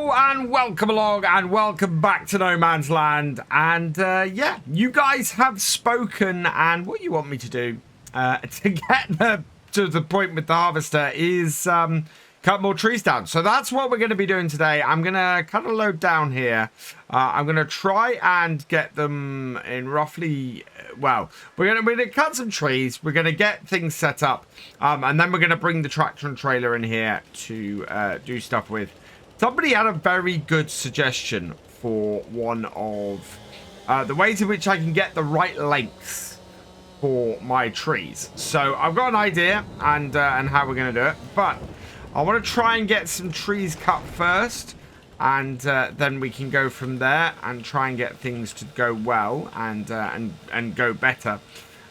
Hello and welcome along and welcome back to No Man's Land. And yeah, you guys have spoken, and what you want me to do to get to the point with the harvester is cut more trees down. So that's what we're going to be doing today. I'm going to kind of load down here. I'm going to try and get them in roughly, well, we're going to cut some trees. We're going to get things set up. And then we're going to bring the tractor and trailer in here to do stuff with. Somebody had a very good suggestion for one of the ways in which I can get the right lengths for my trees. So I've got an idea and how we're going to do it, but I want to try and get some trees cut first, and then we can go from there and try and get things to go well and go better.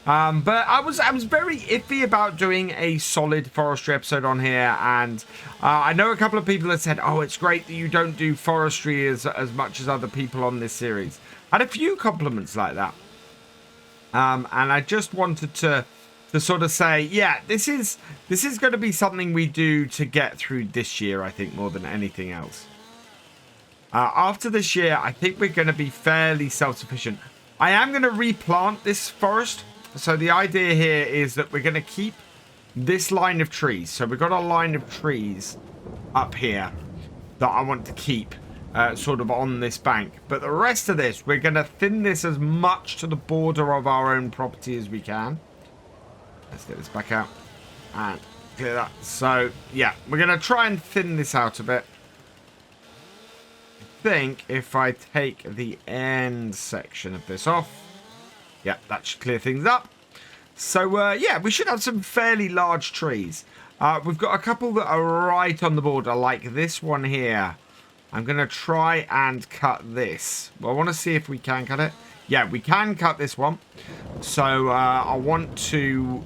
But I was very iffy about doing a solid forestry episode on here, and I know a couple of people have said, oh, it's great that you don't do forestry as much as other people on this series. I had a few compliments like that, and I just wanted to sort of say, yeah, this is going to be something we do to get through this year, I think, more than anything else. After this year, I think we're going to be fairly self-sufficient. I am going to replant this forest. So the idea here is that we're going to keep this line of trees. So we've got a line of trees up here that I want to keep sort of on this bank. But the rest of this, we're going to thin this as much to the border of our own property as we can. Let's get this back out and clear that. So, yeah, we're going to try and thin this out a bit. I think if I take the end section of this off, yeah, that should clear things up. So, yeah, we should have some fairly large trees. We've got a couple that are right on the border, like this one here. I'm going to try and cut this. Well, I want to see if we can cut it. Yeah, we can cut this one. So, I want to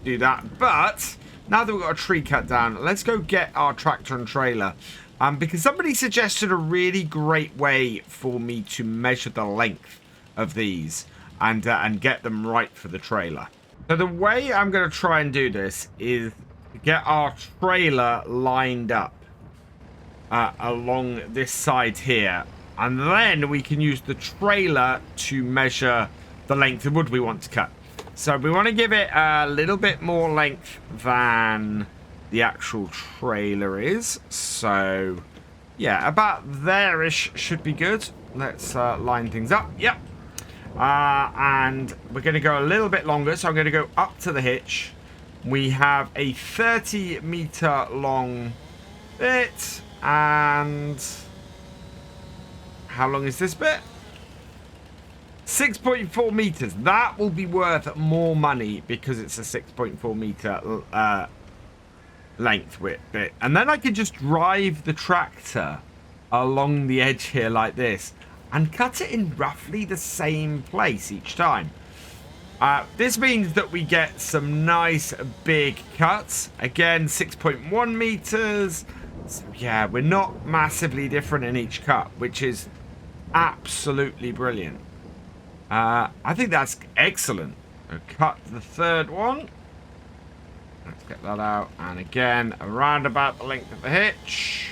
do that. But, now that we've got a tree cut down, let's go get our tractor and trailer. Because somebody suggested a really great way for me to measure the length of these and get them right for the trailer. So the way I'm going to try and do this is get our trailer lined up along this side here, and then we can use the trailer to measure the length of wood we want to cut. So we want to give it a little bit more length than the actual trailer is. So yeah, about there-ish should be good. Let's line things up. Yep. And we're going to go a little bit longer, so I'm going to go up to the hitch. We have a 30-meter long bit, and how long is this bit? 6.4 meters. That will be worth more money because it's a 6.4 meter length bit. And then I can just drive the tractor along the edge here like this and cut it in roughly the same place each time. This means that we get some nice big cuts. Again, 6.1 meters. So yeah, we're not massively different in each cut, which is absolutely brilliant. I think that's excellent. I'll cut the third one. Let's get that out. And again, around about the length of the hitch.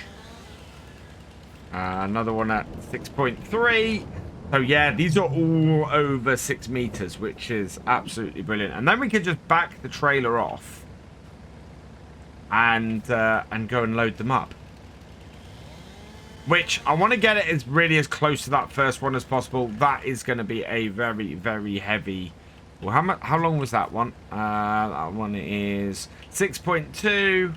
Another one at 6.3. So yeah, these are all over 6 meters, which is absolutely brilliant. And then we can just back the trailer off and go and load them up. Which I want to get it as close to that first one as possible. That is going to be a very, very heavy. Well, how long was that one? That one is 6.2.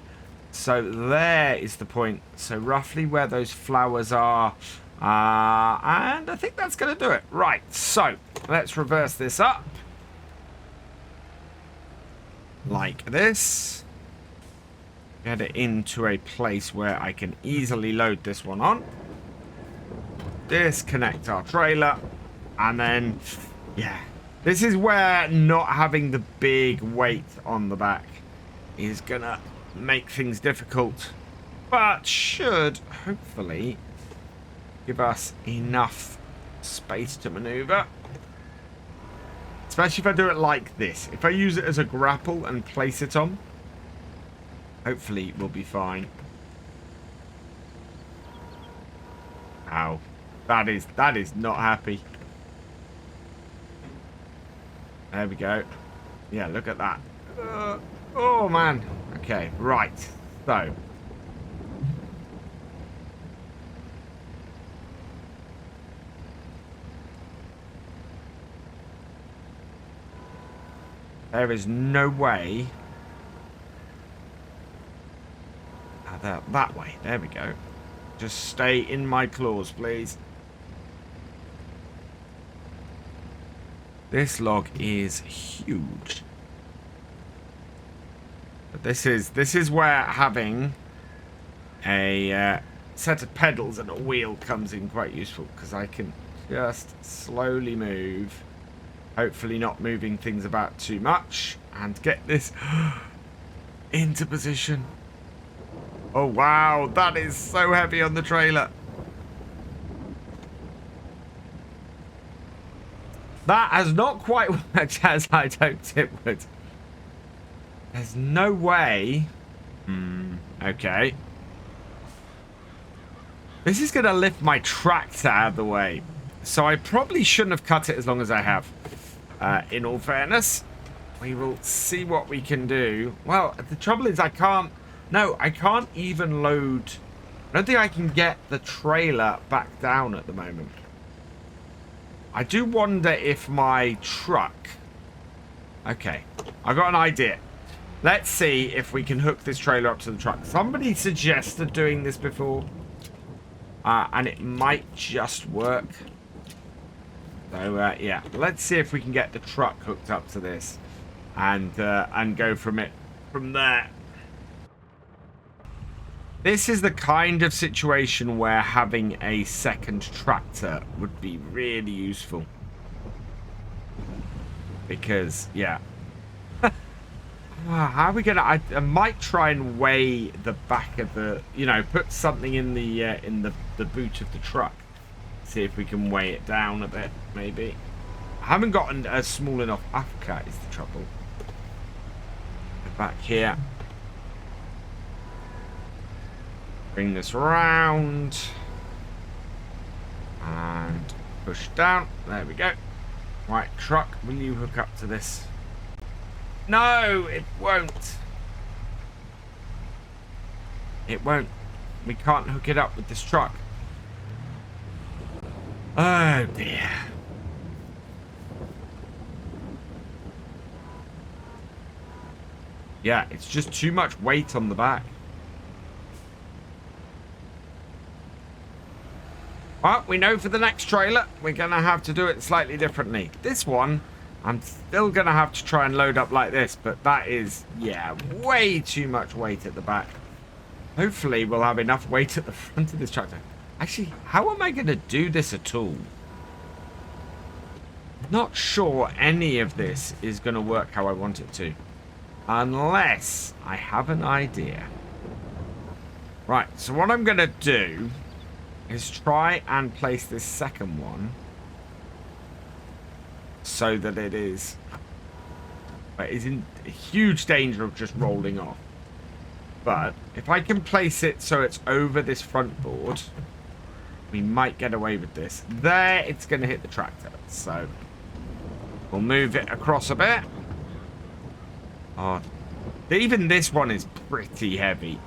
So there is the point. So roughly where those flowers are. And I think that's going to do it. Right, so let's reverse this up. Like this. Get it into a place where I can easily load this one on. Disconnect our trailer. And then, yeah. This is where not having the big weight on the back is going to make things difficult, but should hopefully give us enough space to maneuver, especially if I do it like this. If I use it as a grapple and place it on, hopefully we'll be fine. Wow. That is not happy. There we go. Yeah, look at that. Oh, man. Okay, right. So. There is no way. That way. There we go. Just stay in my claws, please. This log is huge. But this is where having a set of pedals and a wheel comes in quite useful, because I can just slowly move, hopefully not moving things about too much, and get this into position. Oh wow, that is so heavy on the trailer. That has not quite worked as I'd hoped it would. There's no way. Okay. This is going to lift my tractor out of the way. So I probably shouldn't have cut it as long as I have. In all fairness. We will see what we can do. Well, the trouble is I can't... No, I can't even load... I don't think I can get the trailer back down at the moment. I do wonder if my truck... Okay, I got an idea. Let's see if we can hook this trailer up to the truck. Somebody suggested doing this before. And it might just work. So, yeah. Let's see if we can get the truck hooked up to this. And go from there. This is the kind of situation where having a second tractor would be really useful. Because, yeah. How are we gonna... I might try and weigh the back of the... You know, put something in the boot of the truck. See if we can weigh it down a bit, maybe. I haven't gotten a small enough upcut is the trouble. Back here. Bring this around. And push down. There we go. Right, truck, will you hook up to this? No, it won't. It won't. We can't hook it up with this truck. Oh dear. Yeah, it's just too much weight on the back. Well, we know for the next trailer, we're going to have to do it slightly differently. This one, I'm still going to have to try and load up like this, but that is, yeah, way too much weight at the back. Hopefully, we'll have enough weight at the front of this tractor. Actually, how am I going to do this at all? Not sure any of this is going to work how I want it to. Unless I have an idea. Right, so what I'm going to do is try and place this second one so that it is in huge danger of just rolling off. But if I can place it so it's over this front board, we might get away with this. There, it's going to hit the tractor. So we'll move it across a bit. Oh, even this one is pretty heavy.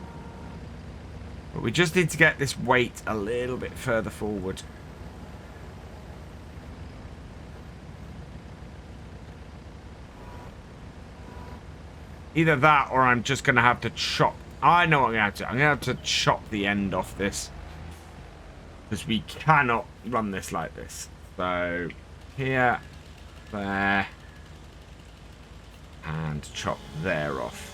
But we just need to get this weight a little bit further forward. Either that or I'm just going to have to chop. I know what I'm going to have to do. I'm going to have to chop the end off this. Because we cannot run this like this. So, here, there, and chop there off.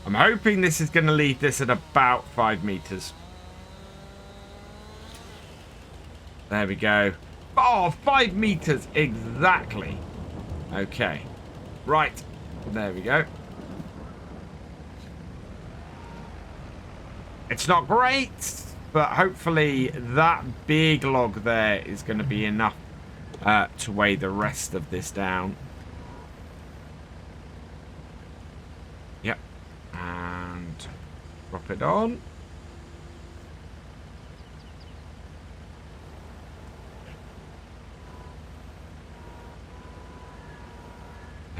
I'm hoping this is going to leave this at about 5 meters. There we go. Oh, 5 meters exactly. Okay. Right. There we go. It's not great, but hopefully that big log there is going to be enough to weigh the rest of this down. Yep. And drop it on.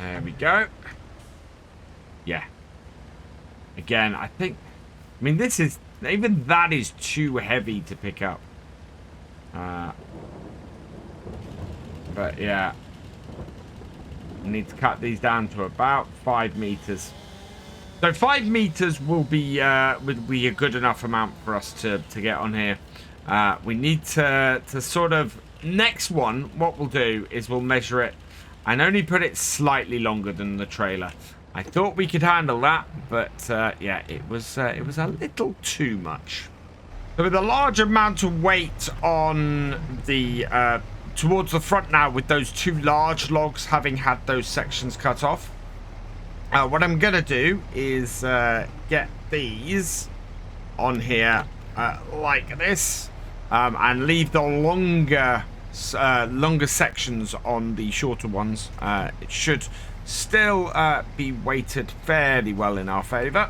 There we go. Yeah. Again, I think... I mean, this is... Even that is too heavy to pick up. But, yeah. I need to cut these down to about 5 meters. So 5 meters will be a good enough amount for us to get on here. We need to sort of... Next one, what we'll do is we'll measure it and only put it slightly longer than the trailer. I thought we could handle that, but yeah, it was a little too much. So with a large amount of weight on the towards the front now, with those 2 large logs having had those sections cut off, what I'm gonna do is get these on here like this, and leave the longer sections on the shorter ones. It should still be weighted fairly well in our favor.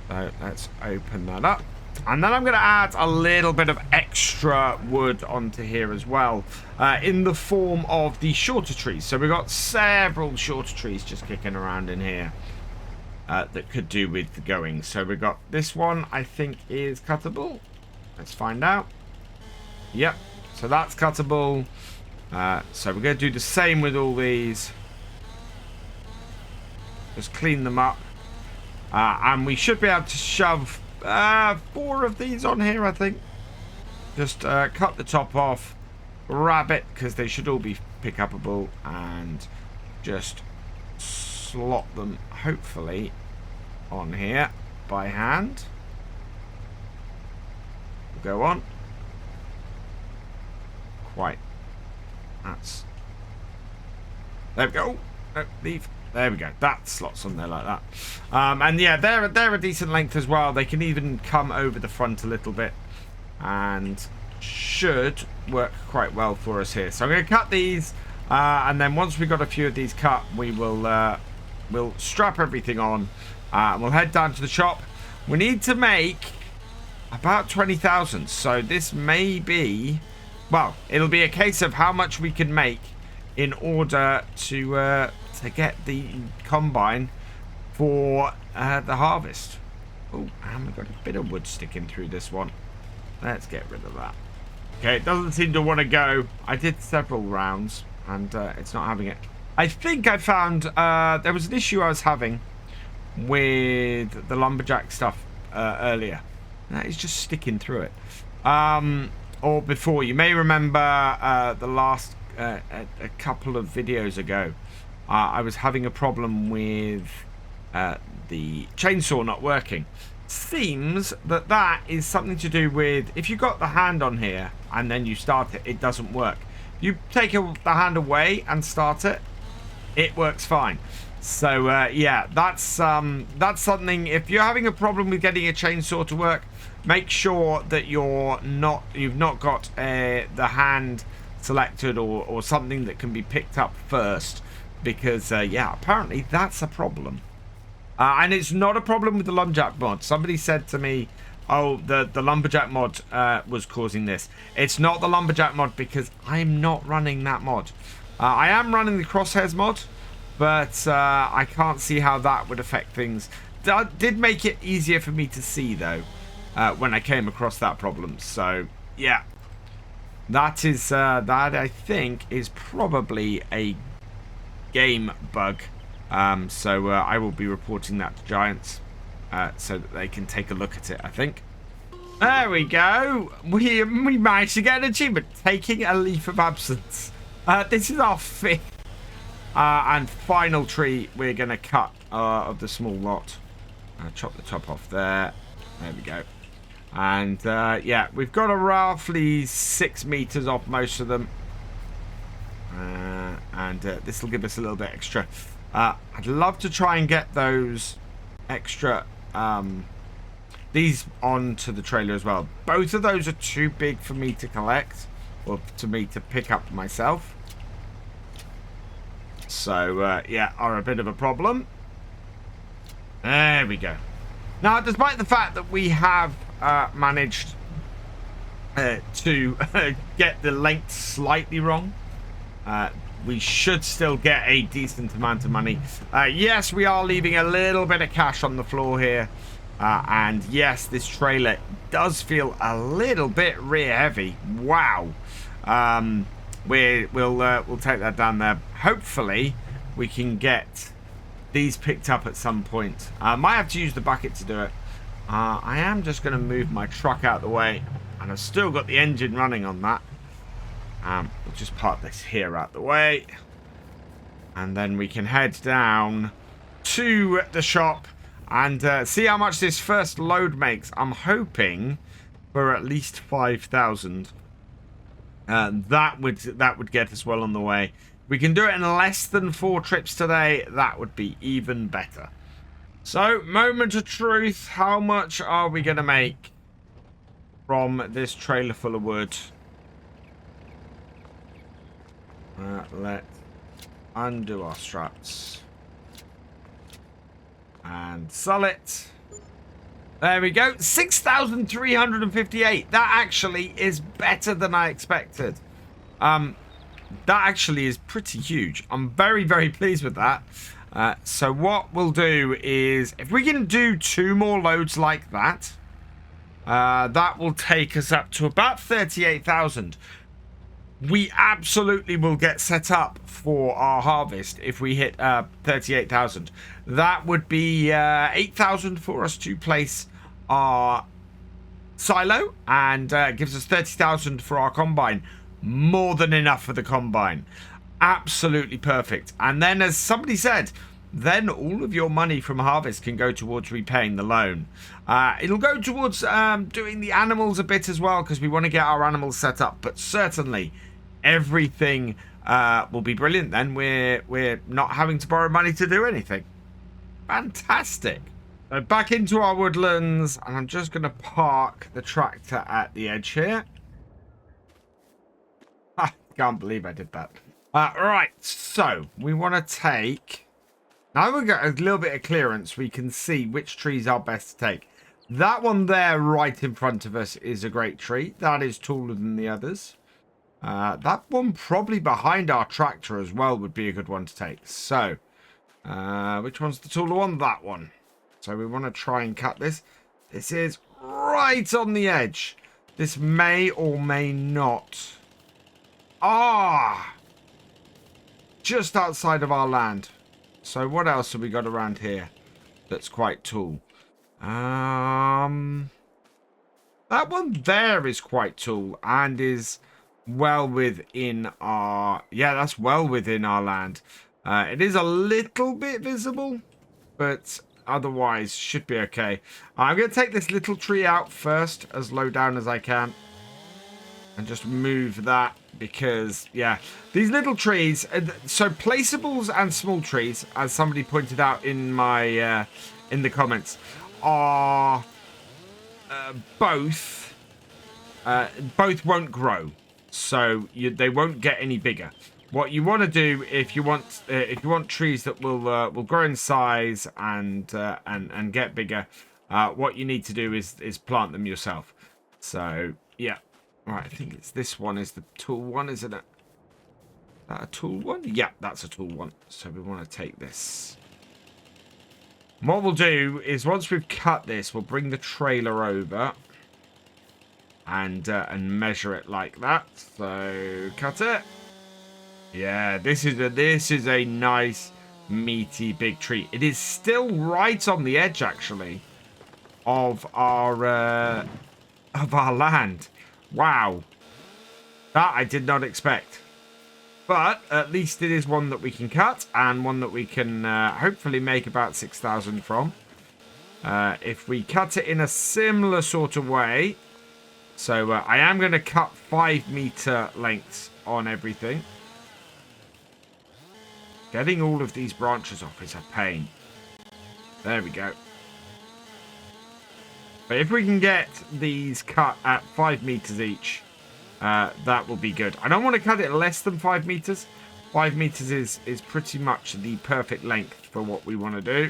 So let's open that up, and then I'm going to add a little bit of extra wood onto here as well, in the form of the shorter trees. So we've got several shorter trees just kicking around in here that could do with the going. So we've got this one, I think is cuttable. Let's find out. Yep, so that's cuttable. So we're going to do the same with all these. Just clean them up. And we should be able to shove 4 of these on here, I think. Just cut the top off, grab it, because they should all be pick-upable, and just slot them, hopefully, on here by hand. We'll go on. Quite. That's... There we go. No, leave. There we go. That slots on there like that. And yeah, they're a decent length as well. They can even come over the front a little bit, and should work quite well for us here. So I'm going to cut these, and then once we've got a few of these cut, we will we'll strap everything on, and we'll head down to the shop. We need to make about 20,000. So this may be, well, it'll be a case of how much we can make in order to get the combine for the harvest. Oh, and we've got a bit of wood sticking through this one. Let's get rid of that. Okay, it doesn't seem to want to go. I did several rounds, and it's not having it. I think I found there was an issue I was having with the lumberjack stuff earlier. That is just sticking through it. Or before. You may remember the last a couple of videos ago, I was having a problem with the chainsaw not working. Seems that is something to do with, if you got the hand on here and then you start it, it doesn't work. You take the hand away and start it, it works fine. So yeah, that's something. If you're having a problem with getting a chainsaw to work, make sure that you've not got the hand selected or something that can be picked up first, because yeah, apparently that's a problem. And it's not a problem with the lumberjack mod. Somebody said to me, oh, the lumberjack mod was causing this. It's not the lumberjack mod, because I'm not running that mod. I am running the crosshairs mod, but I can't see how that would affect things. That did make it easier for me to see, though, when I came across that problem. So yeah, that is that I think is probably a game bug. So I will be reporting that to Giants, so that they can take a look at it, I think. There we go. We managed to get an achievement, taking a leaf of absence. This is our 5th and final tree we're going to cut of the small lot. Chop the top off there. There we go. And yeah, we've got a roughly 6 meters off most of them. And this will give us a little bit extra. I'd love to try and get those extra these onto the trailer as well. Both of those are too big for me to collect, or to me to pick up myself. So yeah, are a bit of a problem. There we go. Now, despite the fact that we have managed to get the length slightly wrong, we should still get a decent amount of money. Yes, we are leaving a little bit of cash on the floor here. And yes, this trailer does feel a little bit rear heavy. Wow. We'll take that down there. Hopefully, we can get these picked up at some point. Might have to use the bucket to do it. I am just going to move my truck out of the way. And I've still got the engine running on that. We'll just park this here out the way. And then we can head down to the shop and see how much this first load makes. I'm hoping for at least 5,000. That would get us well on the way. If we can do it in less than 4 trips today, that would be even better. So, moment of truth. How much are we going to make from this trailer full of wood? Let's undo our straps and sell it. There we go. 6,358. That actually is better than I expected. That actually is pretty huge. I'm very, very pleased with that. So what we'll do is, if we can do 2 more loads like that, that will take us up to about 38,000. We absolutely will get set up for our harvest if we hit 38,000. That would be 8,000 for us to place our silo, and gives us 30,000 for our combine. More than enough for the combine. Absolutely perfect. And then, as somebody said, then all of your money from harvest can go towards repaying the loan. It'll go towards doing the animals a bit as well, because we want to get our animals set up. But certainly everything will be brilliant then. We're not having to borrow money to do anything. Fantastic. So back into our woodlands, and I'm just going to park the tractor at the edge here. Can't believe I did that. Right, so we want to take... Now we've got a little bit of clearance. We can see which trees are best to take. That one there right in front of us is a great tree. That is taller than the others. That one probably behind our tractor as well would be a good one to take. So, which one's the taller one? That one. So we want to try and cut this. This is right on the edge. This may or may not... just outside of our land. So what else have we got around here that's quite tall? That one there is quite tall and is well within our... Yeah, that's well within our land. It is a little bit visible, but otherwise should be okay. I'm going to take this little tree out first, as low down as I can. And just move that, because, yeah, these little trees, so placeables and small trees, as somebody pointed out in my, in the comments, are both won't grow. So they won't get any bigger. What you want to do, if you want trees that will grow in size and get bigger, what you need to do is plant them yourself. So, yeah. Right, I think it's this one is the tool one, isn't it? That a tool one? Yeah, that's a tool one. So we want to take this. And what we'll do is, once we've cut this, we'll bring the trailer over and measure it like that. So cut it. Yeah, this is a nice meaty big tree. It is still right on the edge, actually, of our land. Wow, that I did not expect. But at least it is one that we can cut, and one that we can hopefully make about 6,000 from. If we cut it in a similar sort of way. So I am going to cut 5-meter lengths on everything. Getting all of these branches off is a pain. There we go. But if we can get these cut at 5 meters each, that will be good. I don't want to cut it less than 5 meters. 5 meters is pretty much the perfect length for what we want to do.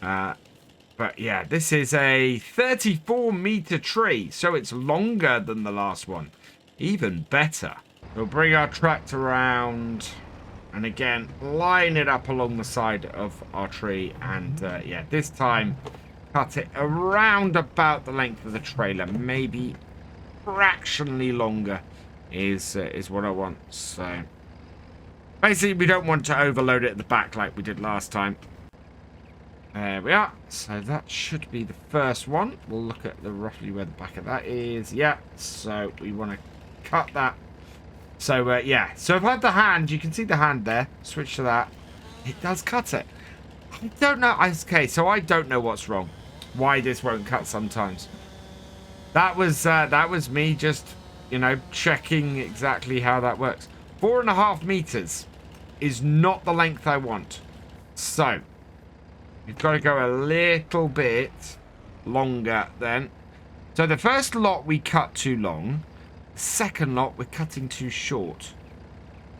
But yeah, this is a 34-meter tree, so it's longer than the last one. Even better. We'll bring our tractor around And again, line it up along the side of our tree. And yeah, this time, cut it around about the length of the trailer. Maybe fractionally longer is what I want. So basically, we don't want to overload it at the back like we did last time. There we are. So that should be the first one. We'll look at roughly where the back of that is. Yeah, so we want to cut that. So, yeah. So if I have the hand, you can see the hand there. Switch to that. It does cut it. I don't know. Okay, so I don't know what's wrong. Why this won't cut sometimes. That was me just, you know, checking exactly how that works. 4.5 meters is not the length I want. So you've got to go a little bit longer then. So the first lot we cut too long. The second lot we're cutting too short.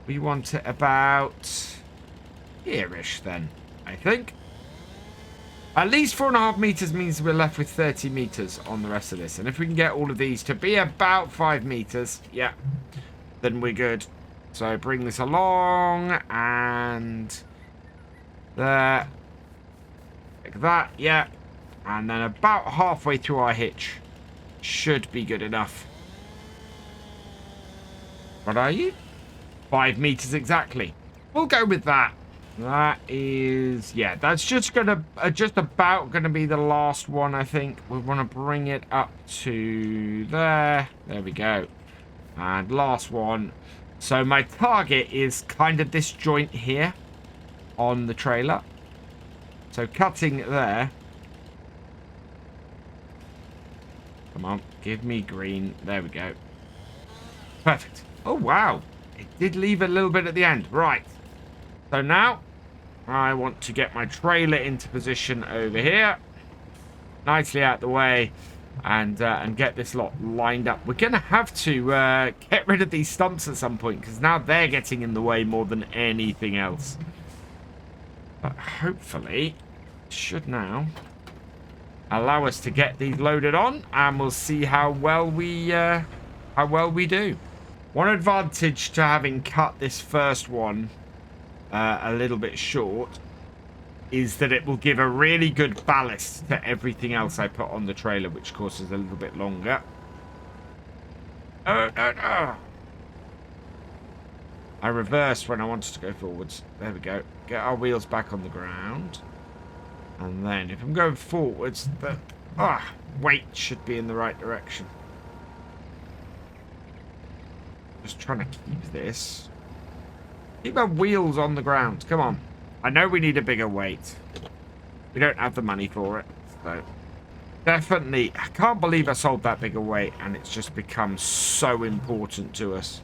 We want it about here-ish then, I think. At least 4.5 meters means we're left with 30 meters on the rest of this. And if we can get all of these to be about 5 meters, yeah, then we're good. So bring this along and there. Like that, yeah. And then about halfway through our hitch. Should be good enough. What are you? 5 meters exactly. We'll go with that. That is, yeah, that's just about gonna be the last one, I think. We want to bring it up to there. There we go. And last one. So my target is kind of this joint here on the trailer. So cutting there. Come on, give me green. There we go. Perfect. Oh, wow. It did leave a little bit at the end. Right. So now I want to get my trailer into position over here. Nicely out the way. And get this lot lined up. We're going to have to get rid of these stumps at some point. Because now they're getting in the way more than anything else. But hopefully it should now allow us to get these loaded on. And we'll see how well we do. One advantage to having cut this first one a little bit short is that it will give a really good ballast to everything else I put on the trailer, which of course is a little bit longer. No. I reversed when I wanted to go forwards. There we go. Get our wheels back on the ground. And then if I'm going forwards, the weight should be in the right direction. Just trying to keep this. Keep our wheels on the ground. Come on. I know we need a bigger weight. We don't have the money for it. So definitely, I can't believe I sold that bigger weight and it's just become so important to us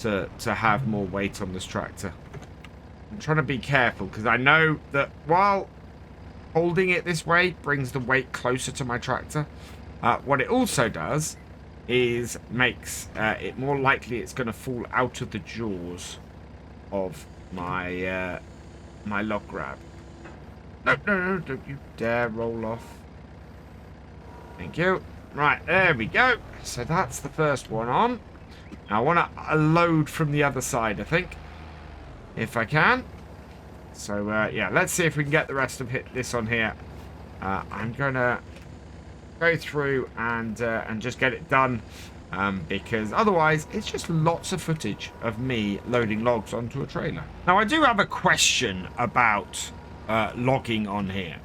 to have more weight on this tractor. I'm trying to be careful because I know that while holding it this way brings the weight closer to my tractor, what it also does is makes it more likely it's going to fall out of the jaws of my my log grab. No, don't you dare roll off. Thank you. Right, there we go. So that's the first one on. Now I want to load from the other side, I think, if I can. So yeah, let's see if we can get the rest of this on here. I'm gonna go through and just get it done, because otherwise it's just lots of footage of me loading logs onto a trailer. Now I do have a question about logging on here.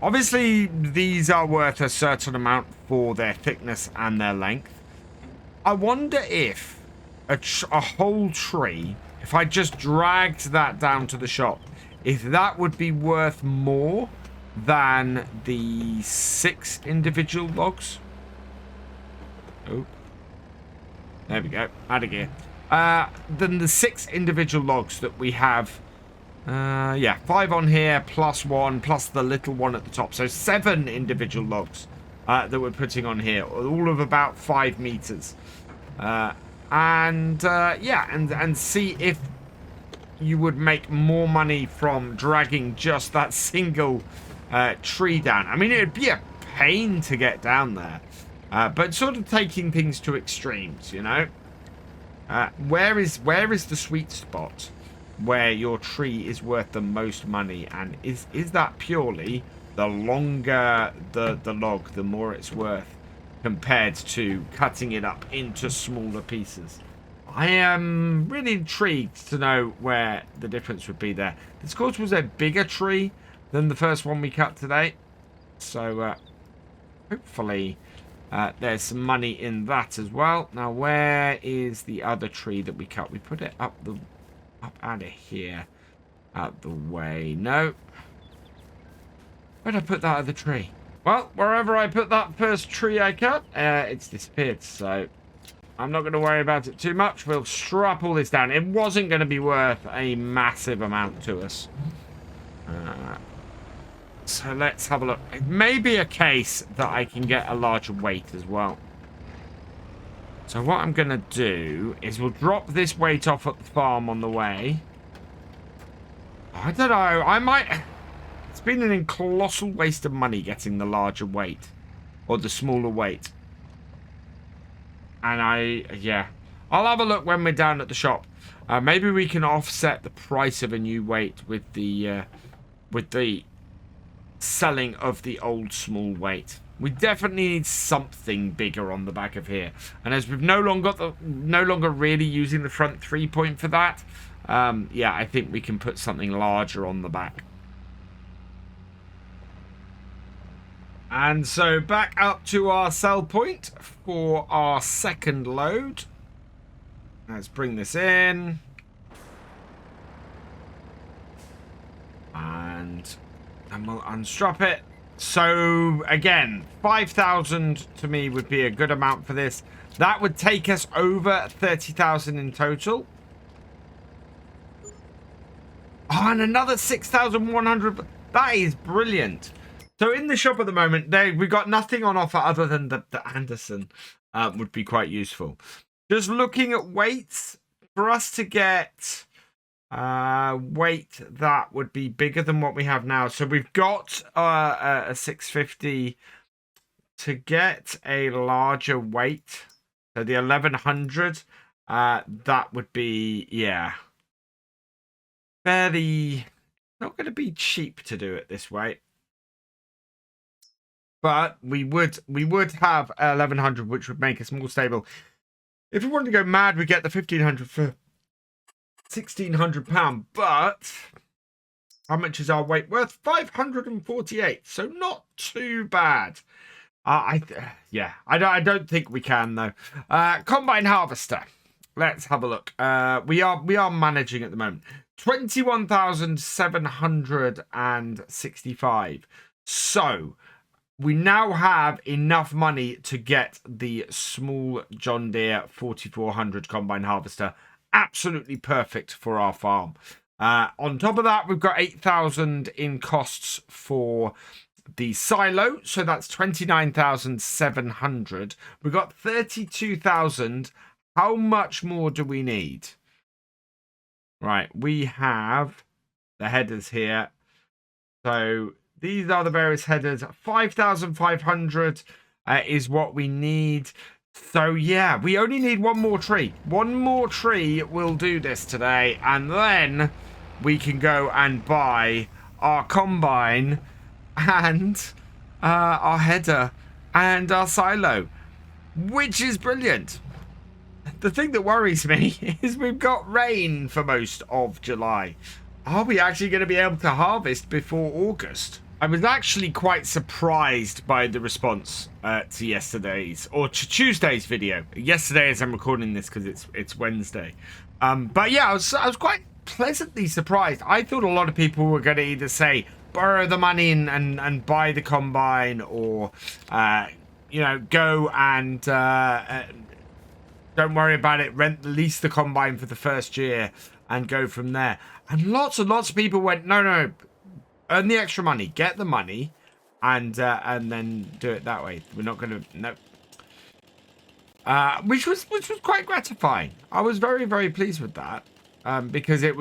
Obviously these are worth a certain amount for their thickness and their length. I wonder if a whole tree, if I just dragged that down to the shop, if that would be worth more than the 6 individual logs. Oh, there we go. Out of gear. Than the 6 individual logs that we have. Yeah, 5 on here, plus 1, plus the little one at the top. So 7 individual logs that we're putting on here, all of about 5 meters. Yeah, and see if you would make more money from dragging just that single tree down. I mean, it would be a pain to get down there, but sort of taking things to extremes, you know. Where is the sweet spot? where your tree is worth the most money. And is that purely the longer the log, the more it's worth compared to cutting it up into smaller pieces? I am really intrigued to know where the difference would be there. This, of course, was a bigger tree than the first one we cut today. So, hopefully, there's some money in that as well. Now, where is the other tree that we cut? We put it up out of here. Out the way. No. Where'd I put that other tree? Well, wherever I put that first tree I cut, it's disappeared. So, I'm not going to worry about it too much. We'll strap all this down. It wasn't going to be worth a massive amount to us. So let's have a look. It may be a case that I can get a larger weight as well. So what I'm going to do is we'll drop this weight off at the farm on the way. I don't know. I might... It's been an colossal waste of money getting the larger weight. Or the smaller weight. And yeah. I'll have a look when we're down at the shop. Maybe we can offset the price of a new weight with the selling of the old small weight. We definitely need something bigger on the back of here. And as we've no longer really using the front 3-point for that, yeah, I think we can put something larger on the back. And so back up to our sell point for our second load. Let's bring this in. And we'll unstrap it. So, again, 5,000 to me would be a good amount for this. That would take us over 30,000 in total. Oh, and another 6,100. That is brilliant. So, in the shop at the moment, we've got nothing on offer other than the Anderson would be quite useful. Just looking at weights, for us to get... weight that would be bigger than what we have now. So we've got a 650 to get a larger weight. So the 1100, that would be, yeah, fairly not going to be cheap to do it this way. But we would have 1100, which would make us more stable. If we wanted to go mad, we get the 1500 for £1,600, but how much is our weight worth? 548, so not too bad. I don't think we can though. Combine harvester. Let's have a look. We are managing at the moment 21,765. So we now have enough money to get the small John Deere 4400 combine harvester. Absolutely perfect for our farm. On top of that, we've got 8,000 in costs for the silo, so that's 29,700. We've got 32,000. How much more do we need? Right, we have the headers here. So these are the various headers. 5,500 is what we need. So, yeah, we only need one more tree. One more tree will do this today. And then we can go and buy our combine and our header and our silo, which is brilliant. The thing that worries me is we've got rain for most of July. Are we actually going to be able to harvest before August? I was actually quite surprised by the response to yesterday's or to Tuesday's video. Yesterday, as I'm recording this, because it's Wednesday. But yeah, I was quite pleasantly surprised. I thought a lot of people were going to either say borrow the money and buy the combine, or you know, go and don't worry about it, lease the combine for the first year and go from there. And lots of people went, no. Earn the extra money, get the money, and then do it that way. We're not going to, no. Which was quite gratifying. I was very, very pleased with that, because it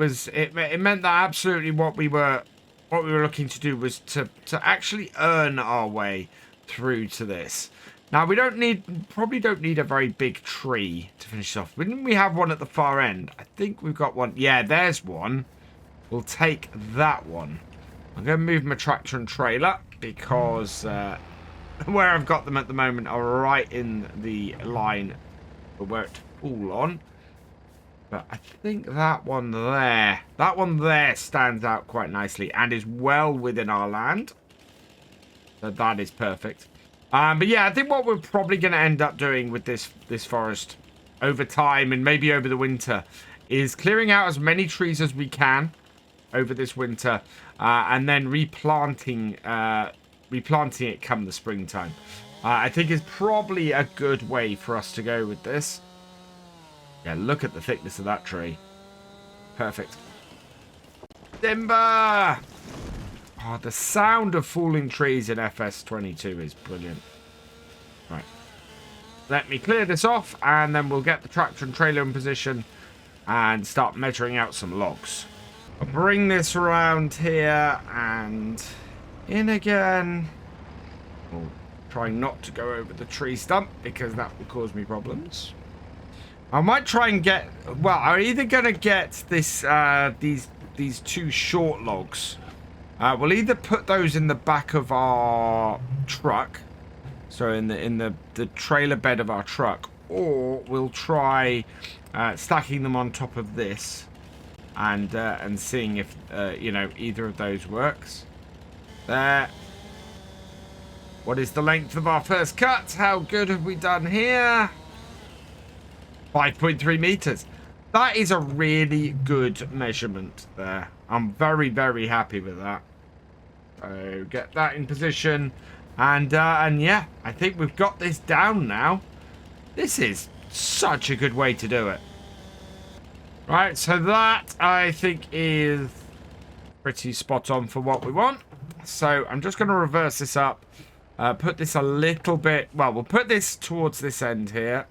meant that absolutely what we were looking to do was to actually earn our way through to this. Now, probably don't need a very big tree to finish off. Didn't we have one at the far end? I think we've got one. Yeah, there's one. We'll take that one. I'm going to move my tractor and trailer because where I've got them at the moment are right in the line for where to pull on. But I think that one there stands out quite nicely and is well within our land. So that is perfect. But yeah, I think what we're probably going to end up doing with this forest over time and maybe over the winter is clearing out as many trees as we can over this winter and then replanting it come the springtime. I think is probably a good way for us to go with this. Yeah, look at the thickness of that tree. Perfect. Timber! Oh, the sound of falling trees in FS22 is brilliant. Right. Let me clear this off, and then we'll get the tractor and trailer in position and start measuring out some logs. I'll bring this around here and in again. We'll try not to go over the tree stump because that will cause me problems. I might try and get... Well, I'm either going to get this these two short logs. We'll either put those in the back of our truck, so in the trailer bed of our truck, or we'll try stacking them on top of this, and seeing if you know, either of those works. There. What is the length of our first cut? How good have we done here? 5.3 meters. That is a really good measurement there. I'm very, very happy with that. So get that in position. And yeah, I think we've got this down now. This is such a good way to do it. Right, so that I think is pretty spot on for what we want. So I'm just going to reverse this up. Put this a little bit... Well, we'll put this towards this end here.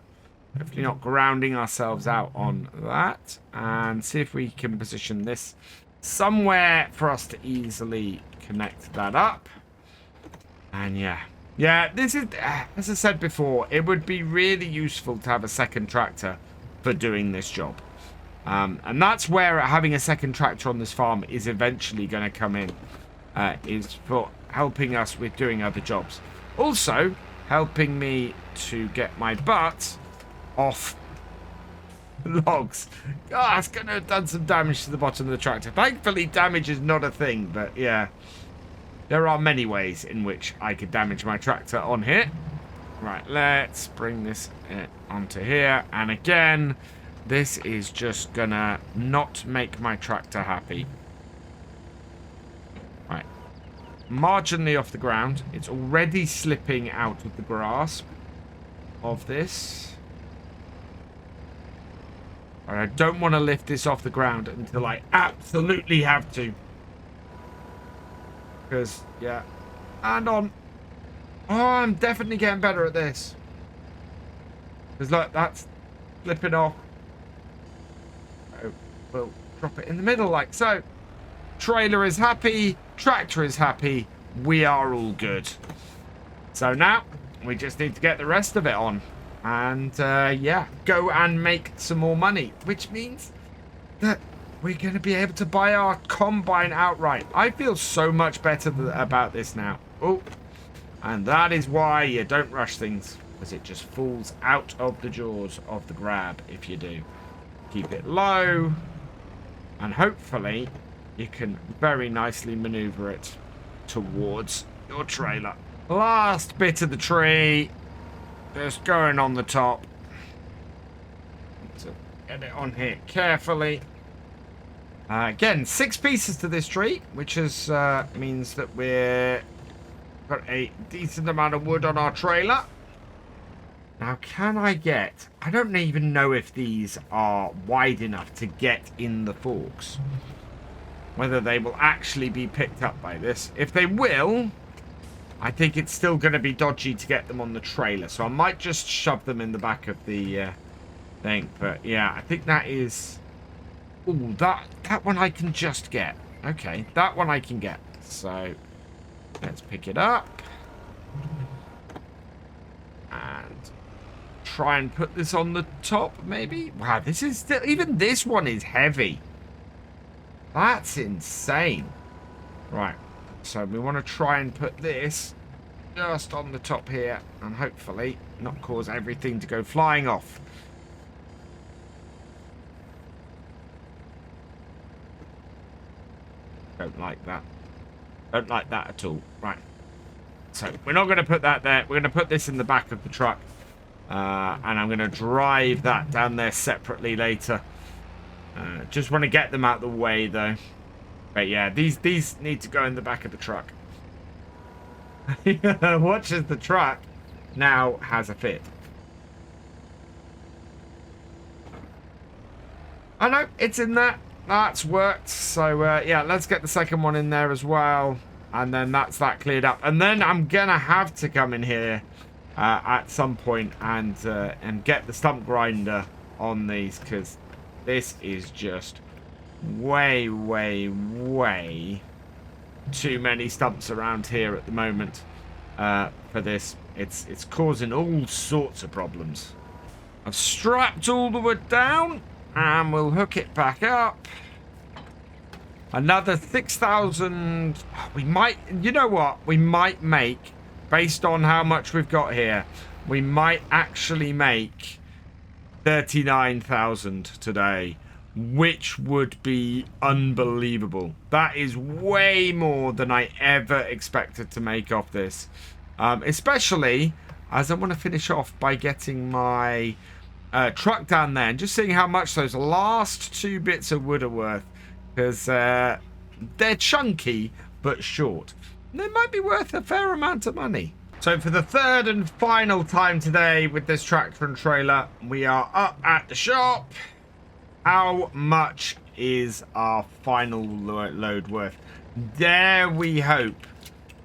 Hopefully not grounding ourselves out on that. And see if we can position this somewhere for us to easily connect that up. And yeah. Yeah, this is, as I said before, it would be really useful to have a second tractor for doing this job. And that's where having a second tractor on this farm is eventually going to come in. Is for helping us with doing other jobs. Also, helping me to get my butt off logs. God, it's going to have done some damage to the bottom of the tractor. Thankfully, damage is not a thing, but yeah. There are many ways in which I could damage my tractor on here. Right, let's bring this onto here. And again, this is just going to not make my tractor happy. Right. Marginally off the ground. It's already slipping out of the grasp of this. I don't want to lift this off the ground until I absolutely have to. Because, yeah. And on. Oh, I'm definitely getting better at this. Because, look, that's flipping off. So, we'll drop it in the middle like so. Trailer is happy. Tractor is happy. We are all good. So now, we just need to get the rest of it on. And, yeah, go and make some more money. Which means that we're going to be able to buy our combine outright. I feel so much better about this now. Oh, and that is why you don't rush things. Because it just falls out of the jaws of the grab if you do. Keep it low. And hopefully you can very nicely maneuver it towards your trailer. Last bit of the tree. Just going on the top. So get it on here carefully. Again, 6 pieces to this tree, which is means that we're got a decent amount of wood on our trailer. Now, can I get... I don't even know if these are wide enough to get in the forks. Whether they will actually be picked up by this. If they will... I think it's still going to be dodgy to get them on the trailer. So I might just shove them in the back of the thing. But yeah, I think that is... Ooh, that one I can just get. Okay, that one I can get. So let's pick it up. And try and put this on the top, maybe? Wow, this is still... Even this one is heavy. That's insane. Right. So we want to try and put this just on the top here. And hopefully not cause everything to go flying off. Don't like that. Don't like that at all. Right. So we're not going to put that there. We're going to put this in the back of the truck. And I'm going to drive that down there separately later. Just want to get them out of the way, though. But yeah, these need to go in the back of the truck. Watch as the truck now has a fit. I know, it's in there. That's worked. So, yeah, let's get the second one in there as well. And then that's that cleared up. And then I'm going to have to come in here at some point and get the stump grinder on these, because this is just way, way, way too many stumps around here at the moment for this. It's causing all sorts of problems. I've strapped all the wood down and we'll hook it back up. Another 6,000. We might, you know what? We might make, based on how much we've got here, we might actually make 39,000 today, which would be unbelievable. That is way more than I ever expected to make off this. Especially as I want to finish off by getting my truck down there and just seeing how much those last 2 bits of wood are worth. Because they're chunky but short. They might be worth a fair amount of money. So for the third and final time today with this tractor and trailer, we are up at the shop. How much is our final load worth? There we hope.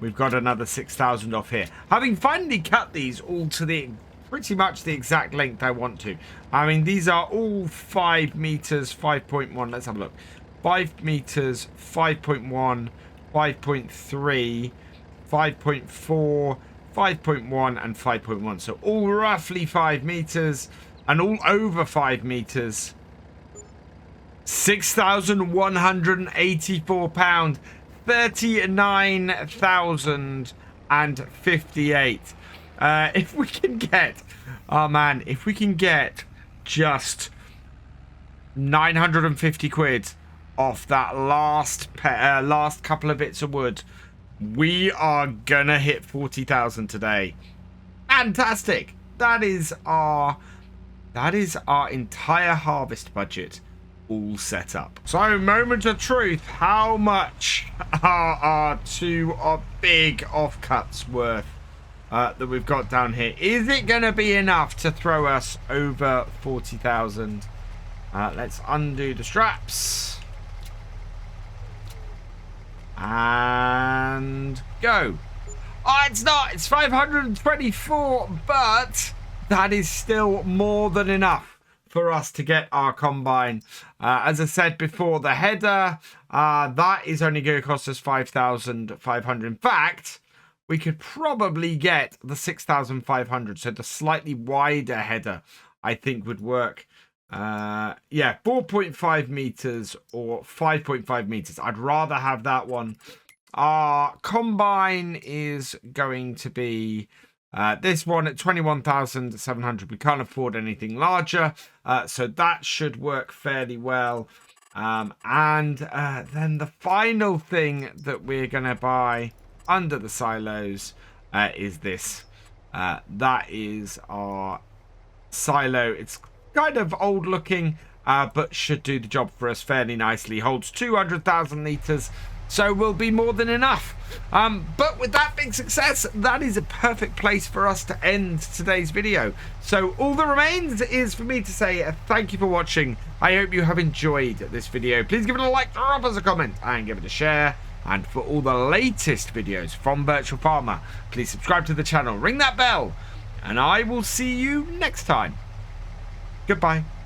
We've got another 6,000 off here. Having finally cut these all to the pretty much the exact length I want to. I mean, these are all 5 meters, 5.1. Let's have a look. 5 meters, 5.1, 5.3, 5.4, 5.1, and 5.1. So all roughly 5 meters and all over 5 meters. 6,184 pounds, 39,058. If we can get, oh man, if we can get just 950 quid off that last couple of bits of wood, we are gonna hit 40,000 today. Fantastic. That is our entire harvest budget all set up. So, moment of truth. How much are our 2 big offcuts worth that we've got down here? Is it gonna be enough to throw us over 40,000? Let's undo the straps. And go. Oh, it's not. It's 524, but that is still more than enough for us to get our combine. As I said before, the header, that is only going to cost us 5,500. In fact, we could probably get the 6,500. So the slightly wider header, I think, would work. Yeah, 4.5 meters or 5.5 meters. I'd rather have that one. Our combine is going to be this one at 21,700. We can't afford anything larger, so that should work fairly well. And then the final thing that we're going to buy under the silos is this. That is our silo. It's kind of old looking, but should do the job for us fairly nicely. Holds 200,000 litres, so will be more than enough. But with that big success, that is a perfect place for us to end today's video. So all that remains is for me to say thank you for watching. I hope you have enjoyed this video. Please give it a like, drop us a comment, and give it a share. And for all the latest videos from Virtual Farmer, please subscribe to the channel, ring that bell, and I will see you next time. Goodbye.